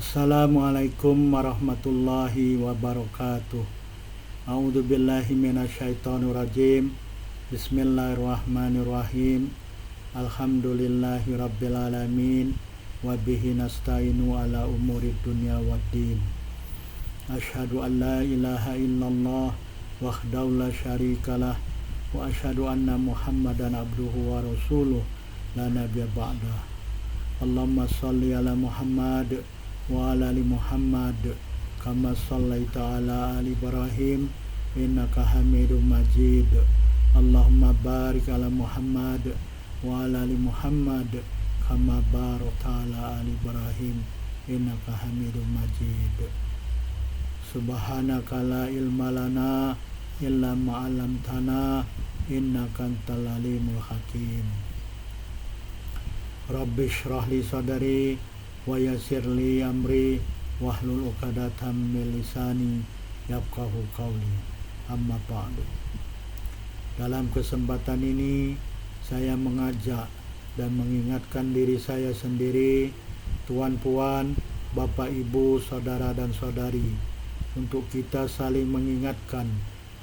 Assalamualaikum warahmatullahi wabarakatuh. A'udzu billahi minasyaitonir rajim. Bismillahirrahmanirrahim. Alhamdulillahi rabbil alamin wa bihi nasta'inu ala umurid dunya waddin. Asyhadu an la ilaha illallah wahdahu la syarikalah wa asyhadu anna Muhammadan abduhu wa rasuluh la nabiyya ba'dah. Allahumma shalli ala Muhammad wa ala ali Muhammad kama shallaita ala ali Ibrahim innaka Hamidum Majid. Allahumma barik ala Muhammad wa ala ali Muhammad kama barakta ala ali Ibrahim innaka Hamidum Majid. Subhanaka la ilma lana illa ma 'allamtana innaka antal alimul hakim. Rabbi shrah li sadri wa yassir li amri wahlul 'uqdatam min lisani yafqahu qawli. Amma ba'du. Dalam kesempatan ini saya mengajak dan mengingatkan diri saya sendiri, tuan-puan, bapak ibu, saudara dan saudari, untuk kita saling mengingatkan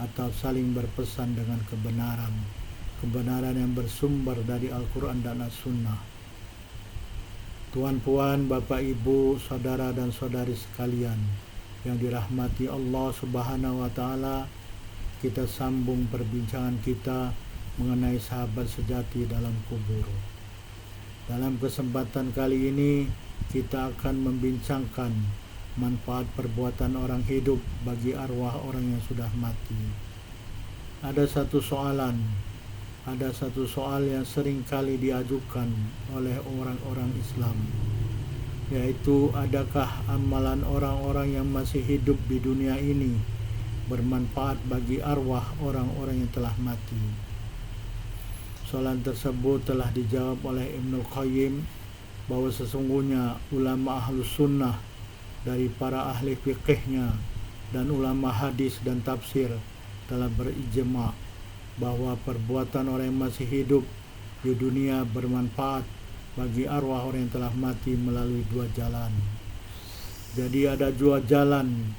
atau saling berpesan dengan kebenaran yang bersumber dari Al-Quran dan As-Sunnah. Tuan-puan, bapak ibu, saudara dan saudari sekalian yang dirahmati Allah Subhanahu wa ta'ala, kita sambung perbincangan kita mengenai sahabat sejati dalam kubur. Dalam kesempatan kali ini kita akan membincangkan manfaat perbuatan orang hidup bagi arwah orang yang sudah mati. Ada satu soal yang sering kali diajukan oleh orang-orang Islam, yaitu adakah amalan orang-orang yang masih hidup di dunia ini bermanfaat bagi arwah orang-orang yang telah mati. Soalan tersebut telah dijawab oleh Ibnul Qayyim bahwa sesungguhnya ulama ahlus sunnah dari para ahli fiqihnya dan ulama hadis dan tafsir telah berijma bahwa perbuatan orang yang masih hidup di dunia bermanfaat bagi arwah orang yang telah mati melalui dua jalan. Jadi ada dua jalan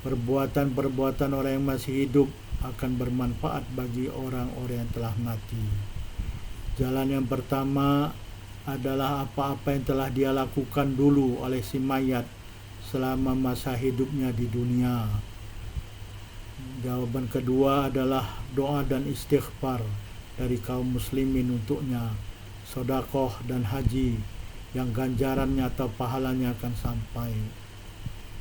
perbuatan orang yang masih hidup akan bermanfaat bagi orang-orang yang telah mati. Jalan yang pertama adalah apa-apa yang telah dia lakukan dulu oleh si mayat selama masa hidupnya di dunia. Jawaban kedua adalah doa dan istighfar dari kaum muslimin untuknya, sedekah dan haji yang ganjarannya atau pahalanya akan sampai.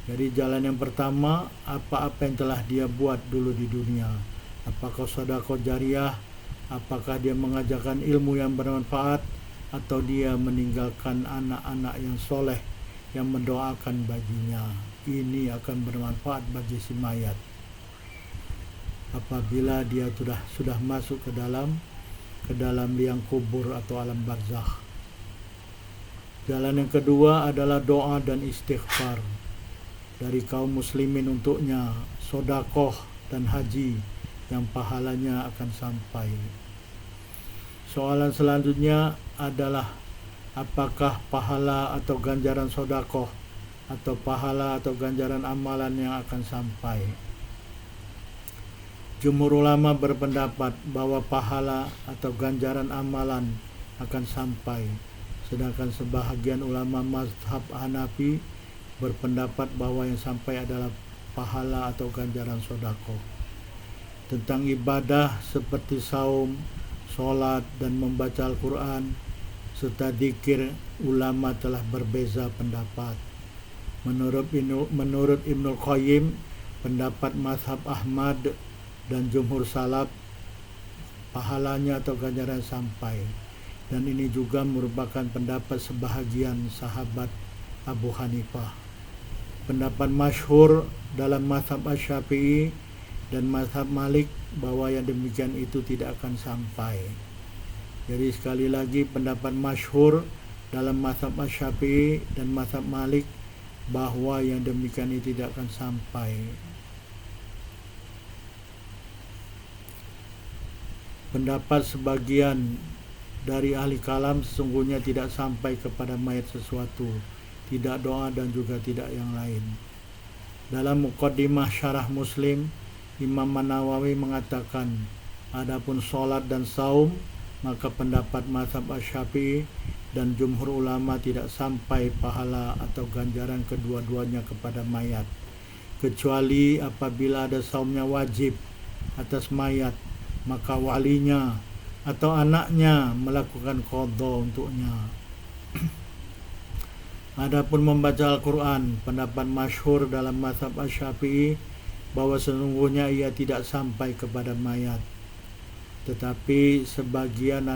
Jadi jalan yang pertama, apa-apa yang telah dia buat dulu di dunia, apakah sedekah jariah, apakah dia mengajarkan ilmu yang bermanfaat, atau dia meninggalkan anak-anak yang soleh yang mendoakan baginya, ini akan bermanfaat bagi si mayat apabila dia sudah masuk ke dalam liang kubur atau alam barzakh. Jalan yang kedua adalah doa dan istighfar dari kaum muslimin untuknya, sedekah dan haji yang pahalanya akan sampai. Soalan selanjutnya adalah apakah pahala atau ganjaran sedekah atau pahala atau ganjaran amalan yang akan sampai. Jumhur ulama berpendapat bahwa pahala atau ganjaran amalan akan sampai, sedangkan sebahagian ulama mazhab Hanafi berpendapat bahwa yang sampai adalah pahala atau ganjaran sedekah. Tentang ibadah seperti saum, sholat dan membaca Al-Quran serta dzikir, ulama telah berbeza pendapat. Menurut Ibnul Qayyim, pendapat mazhab Ahmad dan jumhur salaf, pahalanya atau ganjaran sampai, dan ini juga merupakan pendapat sebahagian sahabat Abu Hanifah. Pendapat masyhur dalam mazhab Asy-Syafi'i dan mazhab Malik bahwa yang demikian itu tidak akan sampai. Jadi sekali lagi, pendapat masyhur dalam mazhab Asy-Syafi'i dan mazhab Malik bahwa yang demikian itu tidak akan sampai. Pendapat sebagian dari ahli kalam sesungguhnya tidak sampai kepada mayat sesuatu tidak doa dan juga tidak yang lain. Dalam muqaddimah syarah Muslim, Imam An-Nawawi mengatakan, adapun sholat dan saum, maka pendapat mazhab Asy-Syafi'i dan jumhur ulama tidak sampai pahala atau ganjaran kedua-duanya kepada mayat, kecuali apabila ada saumnya wajib atas mayat, maka walinya atau anaknya melakukan qadha untuknya. Adapun membaca Al-Quran, pendapat masyhur dalam mazhab Asy-Syafi'i bahwa sesungguhnya ia tidak sampai kepada mayat. Tetapi sebagian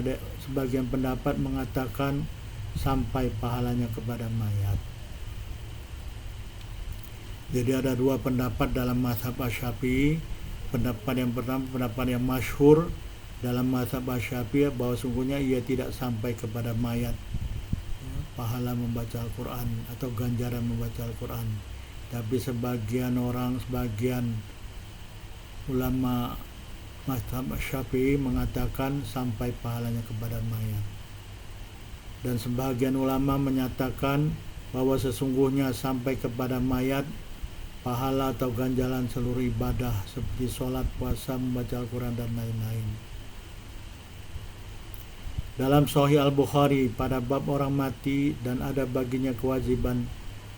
pendapat mengatakan sampai pahalanya kepada mayat. Jadi ada dua pendapat dalam mazhab Asy-Syafi'i. Pendapat yang pertama, pendapat yang masyhur dalam mazhab Asy-Syafi'i bahwa sungguhnya ia tidak sampai kepada mayat pahala membaca Al-Quran atau ganjaran membaca Al-Quran. Tapi sebagian ulama mazhab Syafi'i mengatakan sampai pahalanya kepada mayat. Dan sebagian ulama menyatakan bahwa sesungguhnya sampai kepada mayat pahala atau ganjaran seluruh ibadah seperti sholat, puasa, membaca Al-Quran dan lain-lain. Dalam Sahih Al-Bukhari pada bab orang mati dan ada baginya kewajiban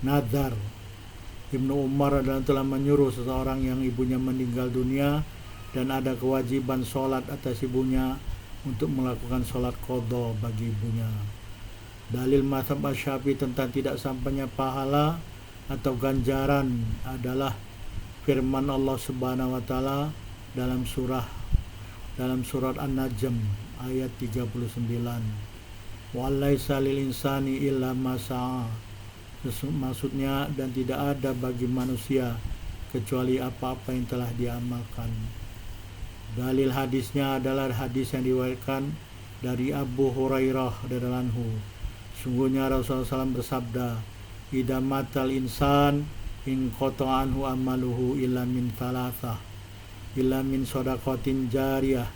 nazar, Ibnu Umar adalah telah menyuruh seseorang yang ibunya meninggal dunia dan ada kewajiban sholat atas ibunya untuk melakukan sholat qadha bagi ibunya. Dalil mazhab Asy-Syafi'i tentang tidak sampainya pahala atau ganjaran adalah firman Allah Subhanahu wa taala dalam surat An-Najm ayat 39. Walaisa lil insani illa ma sa'a. Maksudnya, dan tidak ada bagi manusia kecuali apa-apa yang telah diamalkan. Dalil hadisnya adalah hadis yang diriwayatkan dari Abu Hurairah radhiyallahu anhu. Sungguhnya Rasulullah SAW bersabda, "Idza matal insan in qata'a anhu amaluhu illa min thalathah, illa min shadaqatin jariyah,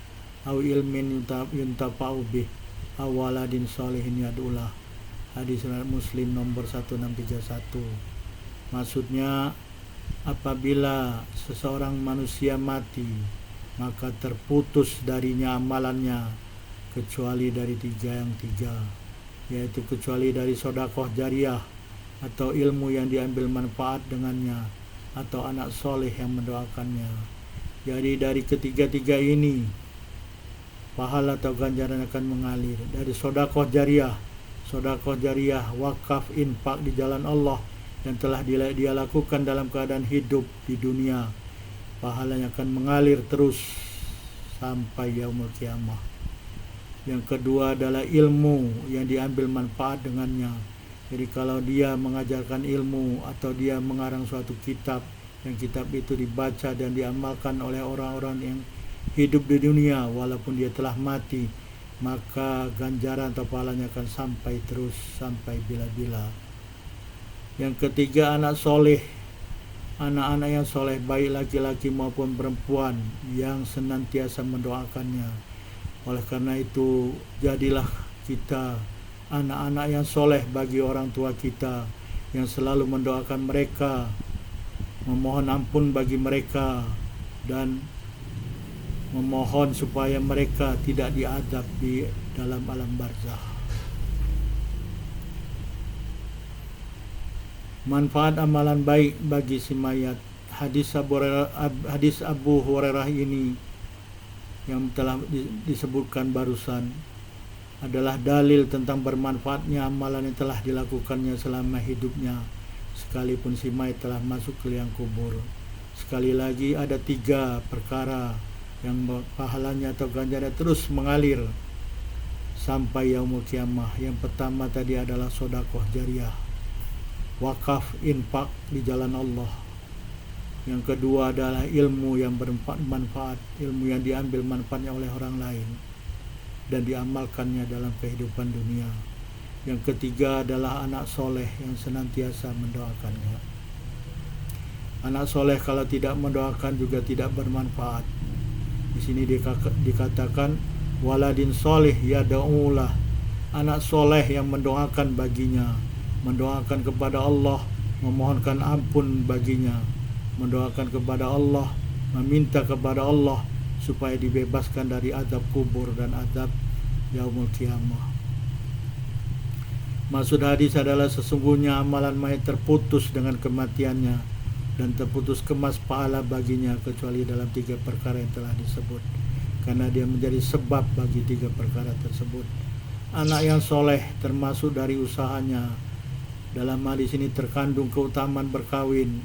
aw ilmin yuntafa'u bih, aw waladin sholihin yad'ulah." Hadis riwayat Muslim nomor 1631. Maksudnya, apabila seseorang manusia mati, maka terputus darinya amalannya kecuali dari tiga, yaitu kecuali dari sedekah jariyah atau ilmu yang diambil manfaat dengannya atau anak soleh yang mendoakannya. Jadi dari ketiga-tiga ini pahala atau ganjaran akan mengalir. Dari sedekah jariyah, wakaf, infak di jalan Allah yang telah dia lakukan dalam keadaan hidup di dunia, pahalanya akan mengalir terus sampai yaumul kiamah. Yang kedua adalah ilmu yang diambil manfaat dengannya. Jadi kalau dia mengajarkan ilmu atau dia mengarang suatu kitab, yang kitab itu dibaca dan diamalkan oleh orang-orang yang hidup di dunia walaupun dia telah mati, maka ganjaran atau pahalanya akan sampai terus sampai bila-bila. Yang ketiga, anak soleh, anak-anak yang soleh baik laki-laki maupun perempuan yang senantiasa mendoakannya. Oleh karena itu, jadilah kita anak-anak yang soleh bagi orang tua kita, yang selalu mendoakan mereka, memohon ampun bagi mereka, dan memohon supaya mereka tidak diazab di dalam alam barzakh. Manfaat amalan baik bagi si mayat. Hadis Abu Hurairah ini yang telah disebutkan barusan adalah dalil tentang bermanfaatnya amalan yang telah dilakukannya selama hidupnya, sekalipun si mayat telah masuk ke liang kubur. Sekali lagi, ada 3 perkara yang pahalanya atau ganjarannya terus mengalir sampai yaumul kiamah. Yang pertama tadi adalah sedekah jariyah, wakaf, infak di jalan Allah. Yang kedua adalah ilmu yang bermanfaat, ilmu yang diambil manfaatnya oleh orang lain dan diamalkannya dalam kehidupan dunia. Yang ketiga adalah anak soleh yang senantiasa mendoakannya. Anak soleh kalau tidak mendoakan juga tidak bermanfaat. Di sini dikatakan waladin soleh yad'ulah, anak soleh yang mendoakan baginya, mendoakan kepada Allah, memohonkan ampun baginya, mendoakan kepada Allah, meminta kepada Allah supaya dibebaskan dari azab kubur dan azab yaumul qiyamah. Maksud hadis adalah sesungguhnya amalan mayat terputus dengan kematiannya dan terputus kemas pahala baginya kecuali dalam 3 perkara yang telah disebut, karena dia menjadi sebab bagi 3 perkara tersebut. Anak yang soleh termasuk dari usahanya. Dalam hadis ini terkandung keutamaan berkawin,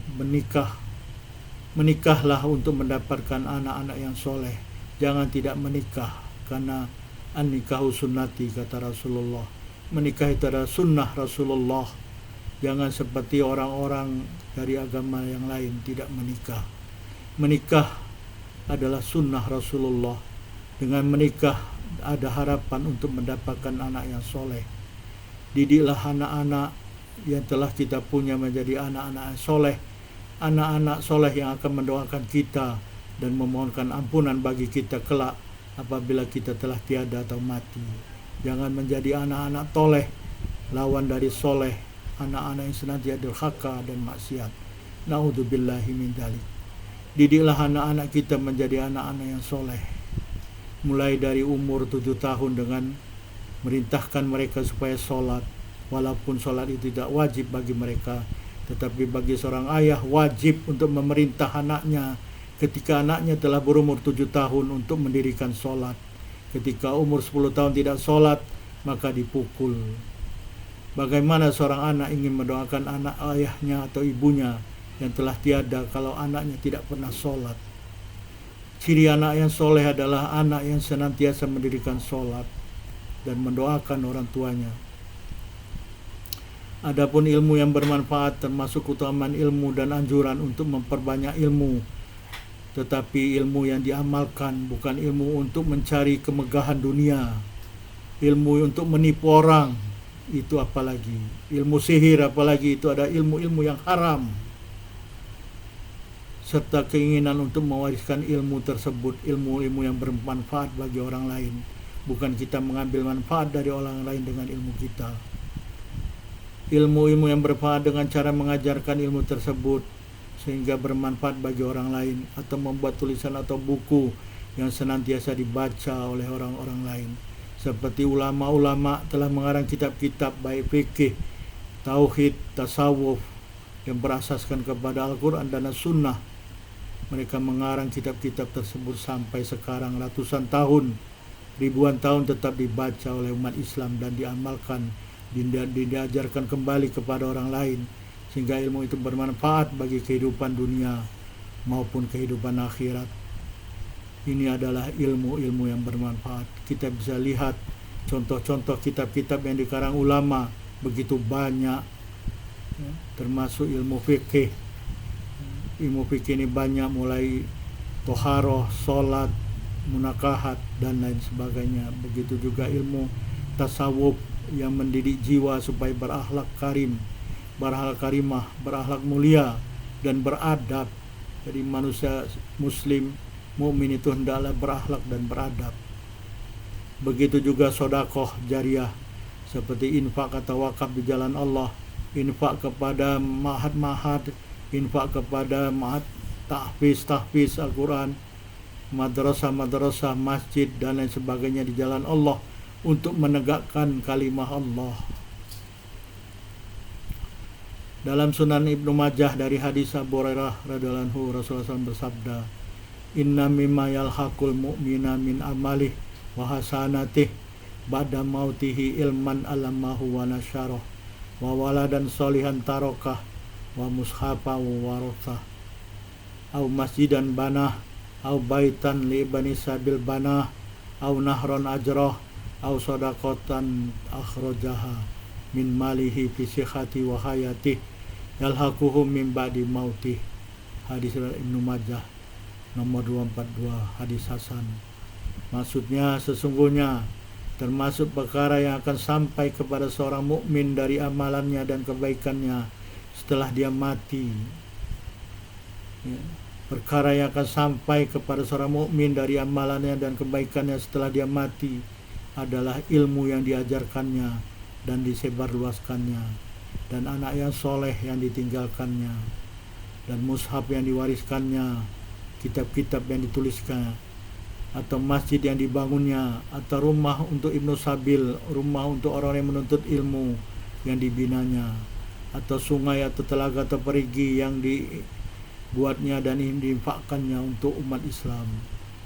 menikahlah untuk mendapatkan anak-anak yang soleh. Jangan tidak menikah, karena an-nikahu sunnati, kata Rasulullah. Menikah itu adalah sunnah Rasulullah. Jangan seperti orang-orang dari agama yang lain tidak menikah. Menikah adalah sunnah Rasulullah. Dengan menikah ada harapan untuk mendapatkan anak yang soleh. Didiklah anak-anak yang telah kita punya menjadi anak-anak soleh, anak-anak soleh yang akan mendoakan kita dan memohonkan ampunan bagi kita kelak apabila kita telah tiada atau mati. Jangan menjadi anak-anak toleh, lawan dari soleh, anak-anak yang senantiasa durhaka dan maksiat. Na'udzubillahi min dzalik. Didiklah anak-anak kita menjadi anak-anak yang soleh, mulai dari umur 7 tahun dengan merintahkan mereka supaya sholat, walaupun sholat itu tidak wajib bagi mereka, tetapi bagi seorang ayah wajib untuk memerintah anaknya ketika anaknya telah berumur 7 tahun untuk mendirikan sholat. Ketika umur 10 tahun tidak sholat, maka dipukul. Bagaimana seorang anak ingin mendoakan anak ayahnya atau ibunya yang telah tiada kalau anaknya tidak pernah sholat? Ciri anak yang soleh adalah anak yang senantiasa mendirikan sholat dan mendoakan orang tuanya. Adapun ilmu yang bermanfaat termasuk keutamaan ilmu dan anjuran untuk memperbanyak ilmu, tetapi ilmu yang diamalkan, bukan ilmu untuk mencari kemegahan dunia, ilmu untuk menipu orang, itu apalagi ilmu sihir, apalagi itu ada ilmu-ilmu yang haram, serta keinginan untuk mewariskan ilmu tersebut, ilmu-ilmu yang bermanfaat bagi orang lain, bukan kita mengambil manfaat dari orang lain dengan ilmu kita. Ilmu-ilmu yang bermanfaat dengan cara mengajarkan ilmu tersebut sehingga bermanfaat bagi orang lain, atau membuat tulisan atau buku yang senantiasa dibaca oleh orang-orang lain. Seperti ulama-ulama telah mengarang kitab-kitab baik fikih, tauhid, tasawuf yang berasaskan kepada Al-Quran dan As-Sunnah. Mereka mengarang kitab-kitab tersebut sampai sekarang ratusan tahun, ribuan tahun tetap dibaca oleh umat Islam dan diamalkan, diajarkan kembali kepada orang lain, sehingga ilmu itu bermanfaat bagi kehidupan dunia maupun kehidupan akhirat. Ini adalah ilmu-ilmu yang bermanfaat. Kita bisa lihat contoh-contoh kitab-kitab yang dikarang ulama begitu banyak, termasuk ilmu fikih. Ilmu fikih ini banyak, mulai toharoh, sholat, munakahat, dan lain sebagainya. Begitu juga ilmu tasawuf yang mendidik jiwa supaya berakhlak karim, berakhlak karimah, berakhlak mulia dan beradab. Jadi manusia muslim mukmin itu hendaklah berakhlak dan beradab. Begitu juga sodakoh jariah, seperti infak atau wakaf di jalan Allah, infak kepada ma'had, infak kepada ma'had tahfiz Al-Quran, madrasah, masjid dan lain sebagainya di jalan Allah untuk menegakkan kalimah Allah. Dalam Sunan Ibnu Majah dari hadis Abu Hurairah radhiyallahu anhu, Rasulullah SAW bersabda, "Inna mimma yalhaqul mu'mina min amalih wa hasanatih ba'da mautihi ilman alamahu wa nasyarah wa waladan solihan tarokah wa mushafa wa warasah au masjidan banah au baitan li ibani sabil banah au nahron ajrah au sadaqatan akhrajaha min malihi fi sihhati wa hayatih yalhaquhum min ba'di mautih." Hadis Ibnu Majah nomor 242, hadis hasan. Maksudnya sesungguhnya termasuk perkara yang akan sampai kepada seorang mukmin dari amalannya dan kebaikannya setelah dia mati. Perkara yang akan sampai kepada seorang mukmin dari amalannya dan kebaikannya setelah dia mati adalah ilmu yang diajarkannya dan disebarluaskannya. dan anak yang soleh yang ditinggalkannya, dan mushaf yang diwariskannya, kitab-kitab yang dituliskan, atau masjid yang dibangunnya, atau rumah untuk Ibnu Sabil, rumah untuk orang yang menuntut ilmu yang dibinanya, atau sungai atau telaga atau perigi yang dibuatnya dan diinfakkannya untuk umat Islam,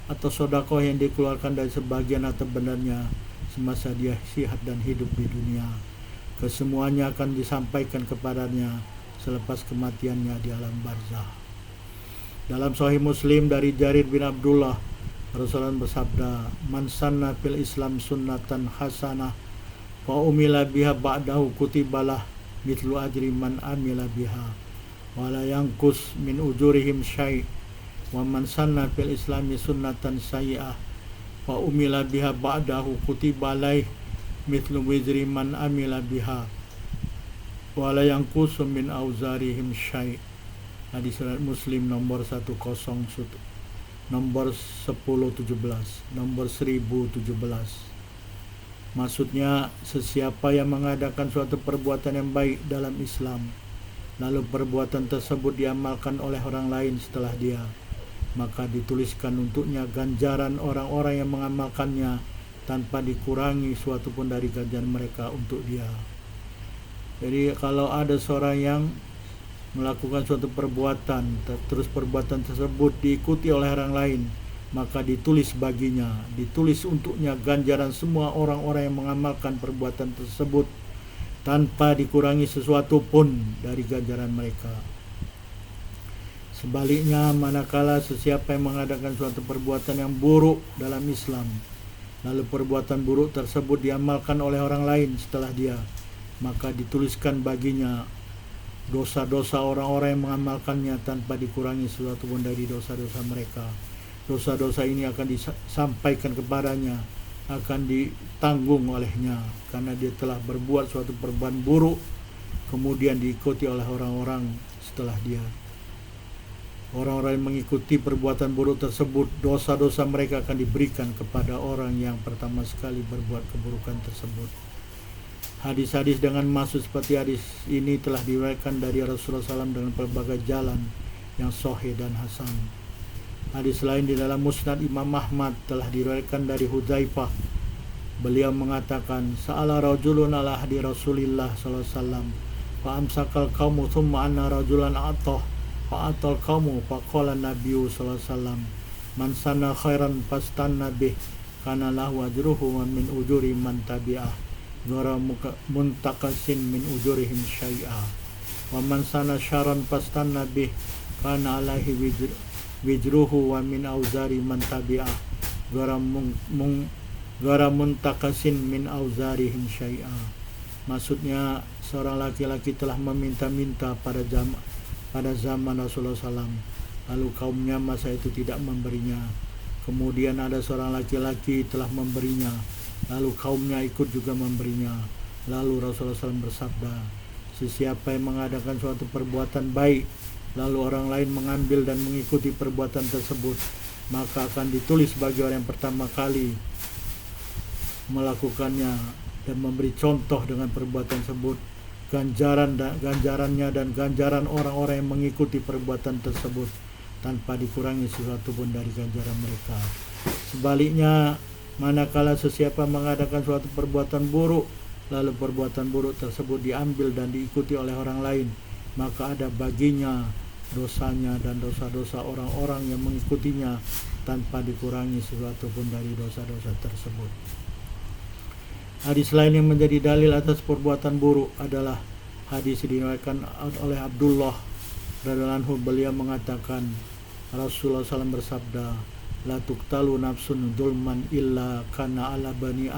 atau sedekah yang dikeluarkan dari sebagian atau benarnya semasa dia sihat dan hidup di dunia. Kesemuanya akan disampaikan kepadanya selepas kematiannya di alam barzah. Dalam Sahih Muslim dari Jarir bin Abdullah, Rasulullah bersabda, "Man sanna fil Islam sunnatan hasanah fa umila biha ba'dahu kutibalah mithlu ajri man amila biha wa la yanqus min ujurihim syai' wa man sanna fil Islami sunnatan sayyi'ah fa umila biha ba'dahu kutibalai mithlu wizri man amila biha wala yanqusu min auzarihim syai'." Hadis surat Muslim nomor 1017, nomor 1017, nomor 1017. Maksudnya, sesiapa yang mengadakan suatu perbuatan yang baik dalam Islam, lalu perbuatan tersebut diamalkan oleh orang lain setelah dia, maka dituliskan untuknya ganjaran orang-orang yang mengamalkannya tanpa dikurangi suatu pun dari ganjaran mereka untuk dia. Jadi kalau ada seorang yang melakukan suatu perbuatan, terus perbuatan tersebut diikuti oleh orang lain, maka ditulis baginya, ditulis untuknya ganjaran semua orang-orang yang mengamalkan perbuatan tersebut tanpa dikurangi sesuatu pun dari ganjaran mereka. Sebaliknya, manakala sesiapa yang mengadakan suatu perbuatan yang buruk dalam Islam, lalu perbuatan buruk tersebut diamalkan oleh orang lain setelah dia, maka dituliskan baginya dosa-dosa orang-orang yang mengamalkannya tanpa dikurangi sesuatu pun dari dosa-dosa mereka. Dosa-dosa ini akan disampaikan kepadanya, akan ditanggung olehnya, karena dia telah berbuat suatu perbuatan buruk, kemudian diikuti oleh orang-orang setelah dia. Orang-orang yang mengikuti perbuatan buruk tersebut, dosa-dosa mereka akan diberikan kepada orang yang pertama sekali berbuat keburukan tersebut. Hadis-hadis dengan maksud seperti hadis ini telah diriwayatkan dari Rasulullah SAW dengan berbagai jalan yang sahih dan hasan. Hadis lain di dalam Musnad Imam Ahmad telah diriwayatkan dari Hudzaifah. Beliau mengatakan, "Sa'ala rajulun ala ahdi Rasulillah sallallahu alaihi wasallam, fa amsakal qaumu thumma anna rajulan atah fa atal qaumu fa qala nabiyyu sallallahu alaihi wasallam, man sanna khairan fastanna bih kana lahu ajruhu wa min ujuri man tabi'ah ghara muntaqasin min ujurihim syai'a wa man sana syaran fastanna bih kana alaihi wijruhu wa min auzari man tabi'ah ghara muntaqasin min auzarihim syai'a." Maksudnya, seorang laki-laki telah meminta-minta pada zaman Rasulullah SAW, lalu kaumnya masa itu tidak memberinya. Kemudian ada seorang laki-laki telah memberinya, lalu kaumnya ikut juga memberinya. Lalu Rasulullah SAW bersabda, "Sesiapa yang mengadakan suatu perbuatan baik, lalu orang lain mengambil dan mengikuti perbuatan tersebut, maka akan ditulis bagi orang yang pertama kali melakukannya dan memberi contoh dengan perbuatan tersebut ganjarannya dan ganjaran orang-orang yang mengikuti perbuatan tersebut tanpa dikurangi sesuatu pun dari ganjaran mereka. Sebaliknya, manakala sesiapa mengadakan suatu perbuatan buruk, lalu perbuatan buruk tersebut diambil dan diikuti oleh orang lain, maka ada baginya dosanya dan dosa-dosa orang-orang yang mengikutinya tanpa dikurangi sesuatu pun dari dosa-dosa tersebut." Hadis lain yang menjadi dalil atas perbuatan buruk adalah hadis diriwayatkan oleh Abdullah radhiyallahu anhu. Beliau mengatakan, Rasulullah SAW bersabda, "La tuqtalu nafsun dzulman illa kana ala bani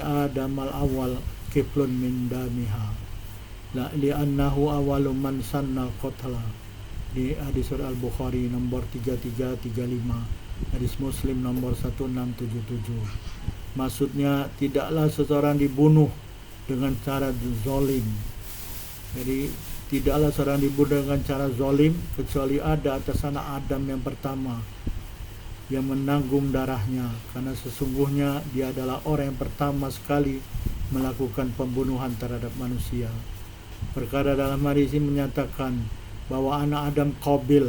adam al-awwal kiflun min damiha la li'annahu awwalu man sanna qatla." Di hadis surah Al-Bukhari nomor 3335, hadis Muslim nomor 1677. Maksudnya, tidaklah seseorang dibunuh dengan cara zalim. Jadi tidaklah seorang dibunuh dengan cara zalim kecuali ada atas anak Adam yang pertama yang menanggung darahnya, karena sesungguhnya dia adalah orang yang pertama sekali melakukan pembunuhan terhadap manusia. Perkara dalam hadis ini menyatakan bahwa anak Adam Qabil.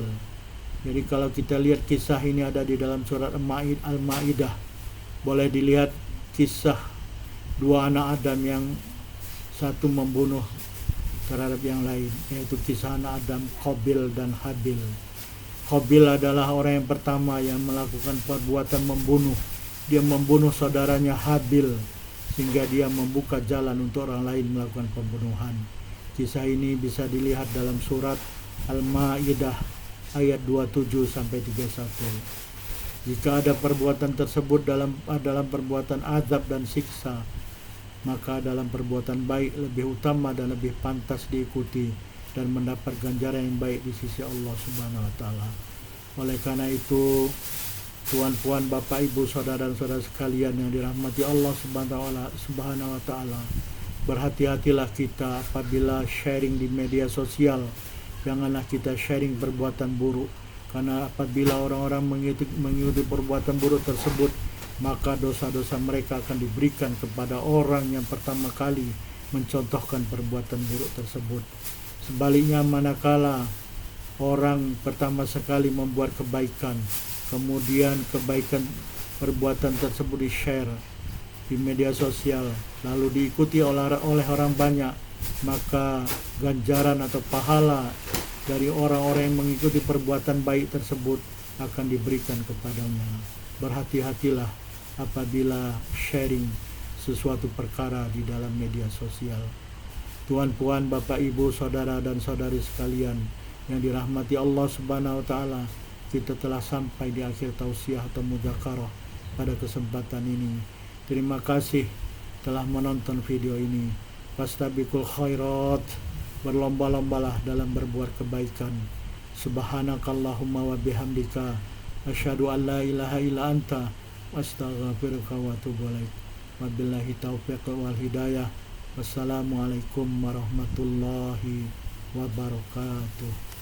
Jadi kalau kita lihat kisah ini ada di dalam surat Al-Ma'idah, boleh dilihat kisah dua anak Adam yang satu membunuh terhadap yang lain, yaitu kisah anak Adam Qabil dan Habil. Qabil adalah orang yang pertama yang melakukan perbuatan membunuh. Dia membunuh saudaranya Habil sehingga dia membuka jalan untuk orang lain melakukan pembunuhan. Kisah ini bisa dilihat dalam surat Al-Ma'idah ayat 27 sampai 31. Jika ada perbuatan tersebut dalam perbuatan azab dan siksa, maka dalam perbuatan baik lebih utama dan lebih pantas diikuti dan mendapat ganjaran yang baik di sisi Allah Subhanahu wa taala. Oleh karena itu, tuan-puan, bapak, ibu, saudara dan saudara sekalian yang dirahmati Allah Subhanahu wa taala, berhati-hatilah kita apabila sharing di media sosial. Janganlah kita sharing perbuatan buruk, karena apabila orang-orang mengikuti perbuatan buruk tersebut, maka dosa-dosa mereka akan diberikan kepada orang yang pertama kali mencontohkan perbuatan buruk tersebut. Sebaliknya, manakala orang pertama sekali membuat kebaikan, kemudian kebaikan perbuatan tersebut di-share di media sosial, lalu diikuti oleh orang banyak, maka ganjaran atau pahala dari orang-orang yang mengikuti perbuatan baik tersebut akan diberikan kepadanya. Berhati-hatilah apabila sharing sesuatu perkara di dalam media sosial. Tuan-puan, bapak, ibu, saudara dan saudari sekalian yang dirahmati Allah Subhanahu wa taala, kita telah sampai di akhir tausiah atau mudzakarah pada kesempatan ini. Terima kasih telah menonton video ini. Fastabiqul khairat, berlomba-lombalah dalam berbuat kebaikan. Subhanakallahumma wa bihamdika, asyhadu an la ilaha illa anta, astaghfiruka wa atubu ilaik. Wabillahi taufiq wal hidayah. Wassalamualaikum warahmatullahi wabarakatuh.